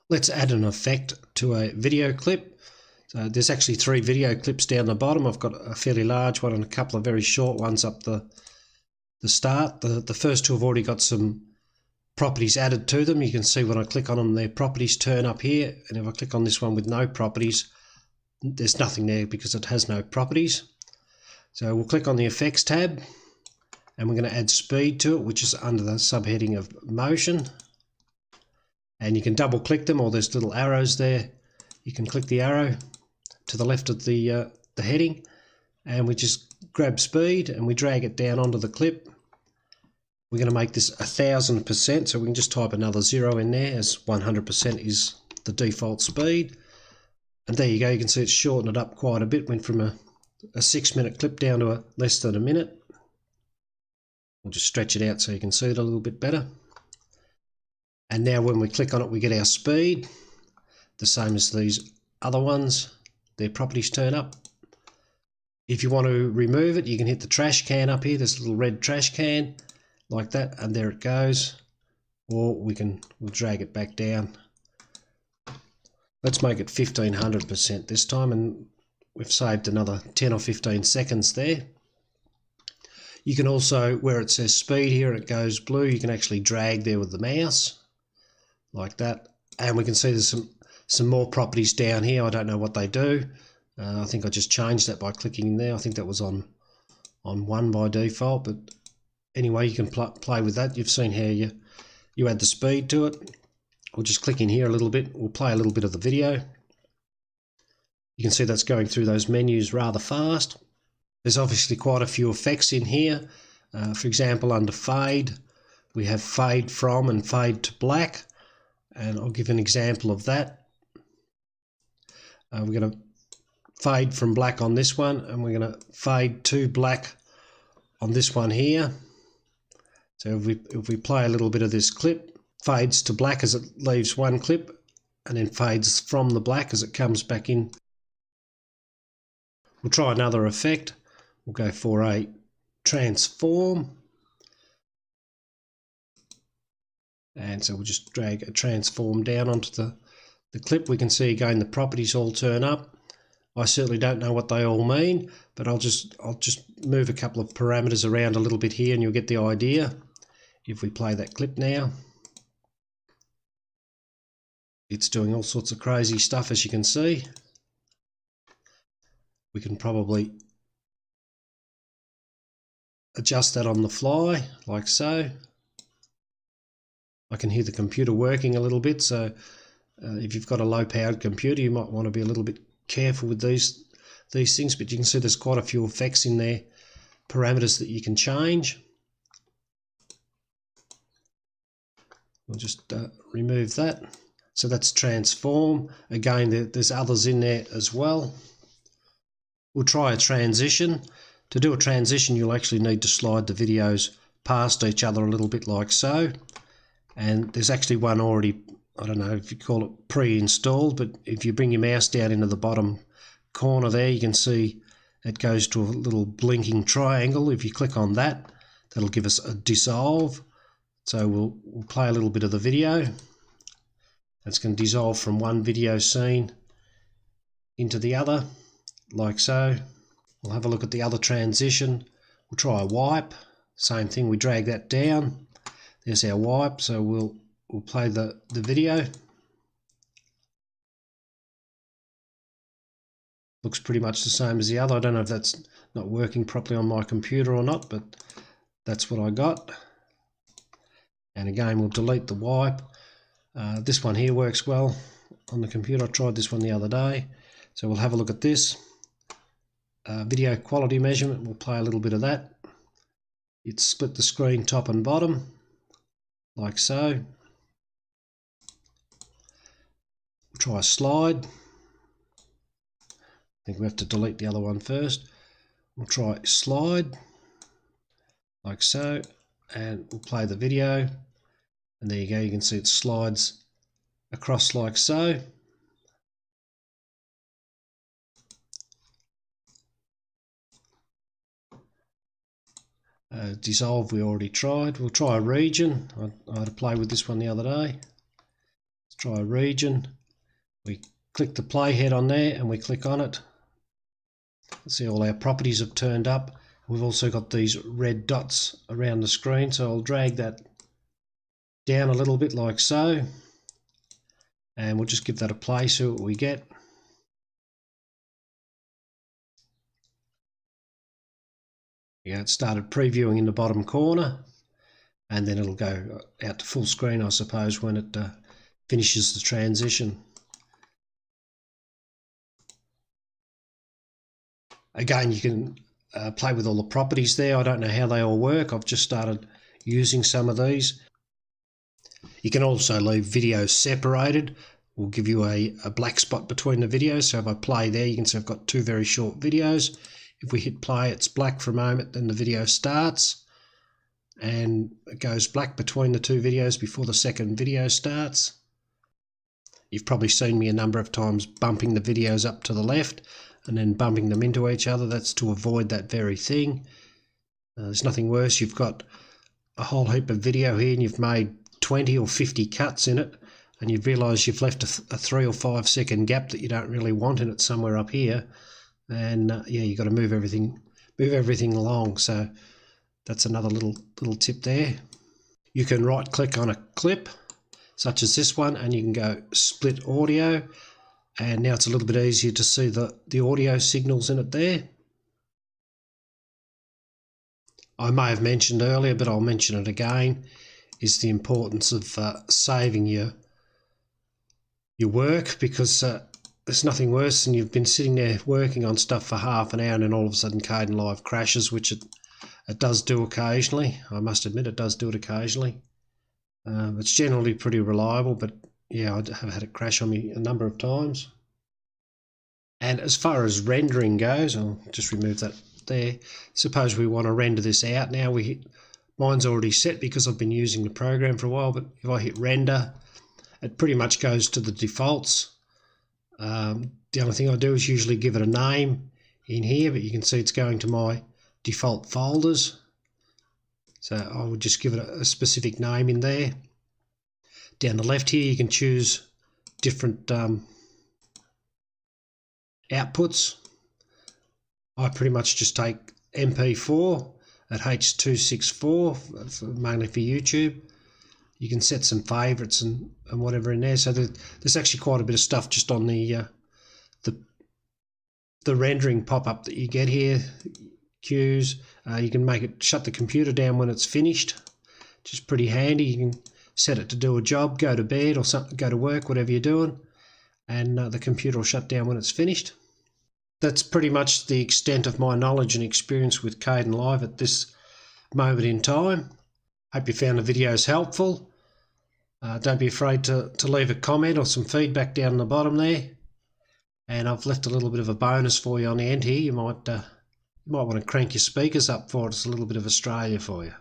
Let's add an effect to a video clip. So there's actually 3 video clips down the bottom. I've got a fairly large one and a couple of very short ones up the start. The first 2 have already got some properties added to them. You can see when I click on them, their properties turn up here, and if I click on this one with no properties, there's nothing there because it has no properties. So we'll click on the effects tab, and we're going to add speed to it, which is under the subheading of motion. And you can double click them, or there's little arrows there. You can click the arrow to the left of the heading, and we just grab speed and we drag it down onto the clip. We're going to make this 1000%, so we can just type another 0 in there, as 100% is the default speed. And there you go, you can see it's shortened it up quite a bit, went from a 6-minute clip down to less than a minute. We'll just stretch it out so you can see it a little bit better. And now when we click on it, we get our speed, the same as these other ones. Their properties turn up. If you want to remove it, you can hit the trash can up here, this little red trash can, like that, and there it goes. Or we'll drag it back down. Let's make it 1500% this time, and we've saved another 10 or 15 seconds there. You can also, where it says speed here and it goes blue, you can actually drag there with the mouse, like that. And we can see there's some more properties down here. I don't know what they do. I think I just changed that by clicking in there. I think that was on 1 by default, but anyway, you can play with that. You've seen how you add the speed to it. We'll just click in here a little bit. We'll play a little bit of the video. You can see that's going through those menus rather fast. There's obviously quite a few effects in here. For example, under fade, we have fade from and fade to black. And I'll give an example of that. We're going to fade from black on this one, and we're going to fade to black on this one here. So if we play a little bit of this clip, fades to black as it leaves one clip, and then fades from the black as it comes back in. We'll try another effect. We'll go for a transform. And so we'll just drag a transform down onto the clip. We can see again the properties all turn up. I certainly don't know what they all mean, but I'll just move a couple of parameters around a little bit here and you'll get the idea. If we play that clip now, it's doing all sorts of crazy stuff, as you can see. We can probably adjust that on the fly, like so. I can hear the computer working a little bit, so if you've got a low-powered computer, you might want to be a little bit careful with these things, but you can see there's quite a few effects in there, parameters that you can change. We'll just remove that. So that's transform. Again, there's others in there as well. We'll try a transition. To do a transition, you'll actually need to slide the videos past each other a little bit like so. And there's actually one already, I don't know if you call it pre-installed, but if you bring your mouse down into the bottom corner there, you can see it goes to a little blinking triangle. If you click on that, that'll give us a dissolve. So we'll play a little bit of the video. It's going to dissolve from one video scene into the other, like so. We'll have a look at the other transition. We'll try a wipe. Same thing, we drag that down. There's our wipe, so we'll play the video. Looks pretty much the same as the other. I don't know if that's not working properly on my computer or not, but that's what I got. And again, we'll delete the wipe. This one here works well on the computer. I tried this one the other day. So we'll have a look at this. Video quality measurement, we'll play a little bit of that. It's split the screen top and bottom, like so. We'll try a slide. I think we have to delete the other one first. We'll try slide, like so, and we'll play the video. And there you go, you can see it slides across like so. Dissolve we already tried. We'll try a region. I had to play with this one the other day. try region. We click the playhead on there and we click on it. See, all our properties have turned up. We've also got these red dots around the screen, so I'll drag that down a little bit like so, and we'll just give that a play, see what we get. Yeah, it started previewing in the bottom corner, and then it'll go out to full screen, I suppose, when it finishes the transition. Again, you can play with all the properties there. I don't know how they all work. I've just started using some of these. You can also leave videos separated. We'll give you a black spot between the videos. So if I play there, you can see I've got two very short videos. If we hit play, it's black for a moment, then the video starts. And it goes black between the two videos before the second video starts. You've probably seen me a number of times bumping the videos up to the left and then bumping them into each other. That's to avoid that very thing. There's nothing worse. You've got a whole heap of video here and you've made 20 or 50 cuts in it, and you've realised you've left a 3 or 5 second gap that you don't really want in it somewhere up here, and yeah, you've got to move everything along. So that's another little tip there. You can right click on a clip such as this one and you can go split audio, and now it's a little bit easier to see the audio signals in it there. I may have mentioned earlier, but I'll mention it again, is the importance of saving your work, because there's nothing worse than you've been sitting there working on stuff for half an hour and then all of a sudden Kdenlive crashes, which it does do occasionally. I must admit it does do it occasionally. It's generally pretty reliable, but yeah, I have had it crash on me a number of times. And as far as rendering goes, I'll just remove that there. Suppose we want to render this out now. Mine's already set because I've been using the program for a while, but if I hit render, it pretty much goes to the defaults. The only thing I do is usually give it a name in here, but you can see it's going to my default folders. So I would just give it a specific name in there. Down the left here, you can choose different outputs. I pretty much just take MP4 at H.264, mainly for YouTube. You can set some favourites and whatever in there. So there's actually quite a bit of stuff just on the rendering pop-up that you get here. Cues. You can make it shut the computer down when it's finished, which is pretty handy. You can set it to do a job, go to bed or something, go to work, whatever you're doing, and the computer will shut down when it's finished. That's pretty much the extent of my knowledge and experience with Kdenlive at this moment in time. Hope you found the videos helpful. Don't be afraid to leave a comment or some feedback down the bottom there. And I've left a little bit of a bonus for you on the end here. You might want to crank your speakers up for it. It's a little bit of Australia for you.